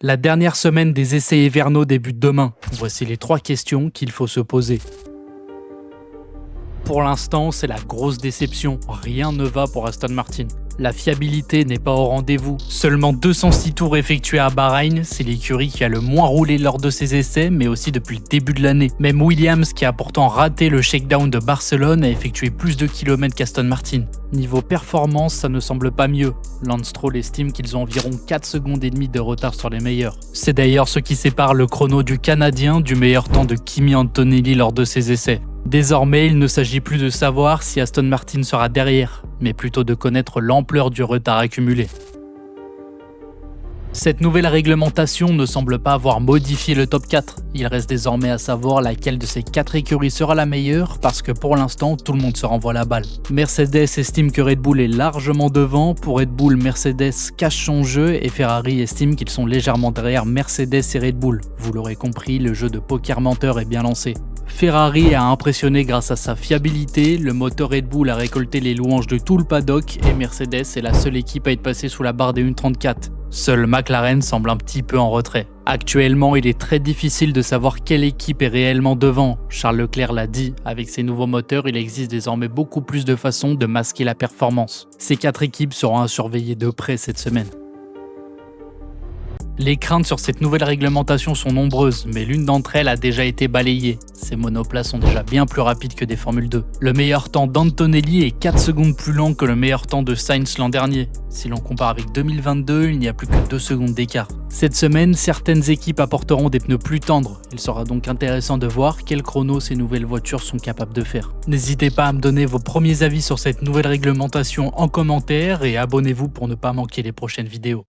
La dernière semaine des essais hivernaux débute demain. Voici les 3 questions qu'il faut se poser. Pour l'instant, c'est la grosse déception. Rien ne va pour Aston Martin. La fiabilité n'est pas au rendez-vous. Seulement 206 tours effectués à Bahreïn, c'est l'écurie qui a le moins roulé lors de ses essais, mais aussi depuis le début de l'année. Même Williams, qui a pourtant raté le shakedown de Barcelone, a effectué plus de kilomètres qu'Aston Martin. Niveau performance, ça ne semble pas mieux. Lance Stroll estime qu'ils ont environ 4 secondes et demie de retard sur les meilleurs. C'est d'ailleurs ce qui sépare le chrono du Canadien du meilleur temps de Kimi Antonelli lors de ses essais. Désormais, il ne s'agit plus de savoir si Aston Martin sera derrière, mais plutôt de connaître l'ampleur du retard accumulé. Cette nouvelle réglementation ne semble pas avoir modifié le top 4. Il reste désormais à savoir laquelle de ces 4 écuries sera la meilleure parce que pour l'instant, tout le monde se renvoie la balle. Mercedes estime que Red Bull est largement devant. Pour Red Bull, Mercedes cache son jeu et Ferrari estime qu'ils sont légèrement derrière Mercedes et Red Bull. Vous l'aurez compris, le jeu de poker menteur est bien lancé. Ferrari a impressionné grâce à sa fiabilité, le moteur Red Bull a récolté les louanges de tout le paddock et Mercedes est la seule équipe à être passée sous la barre des 1.34. Seul McLaren semble un petit peu en retrait. Actuellement, il est très difficile de savoir quelle équipe est réellement devant. Charles Leclerc l'a dit, avec ses nouveaux moteurs, il existe désormais beaucoup plus de façons de masquer la performance. Ces 4 équipes seront à surveiller de près cette semaine. Les craintes sur cette nouvelle réglementation sont nombreuses, mais l'une d'entre elles a déjà été balayée. Ces monoplaces sont déjà bien plus rapides que des Formule 2. Le meilleur temps d'Antonelli est 4 secondes plus lent que le meilleur temps de Sainz l'an dernier. Si l'on compare avec 2022, il n'y a plus que 2 secondes d'écart. Cette semaine, certaines équipes apporteront des pneus plus tendres. Il sera donc intéressant de voir quel chrono ces nouvelles voitures sont capables de faire. N'hésitez pas à me donner vos premiers avis sur cette nouvelle réglementation en commentaire et abonnez-vous pour ne pas manquer les prochaines vidéos.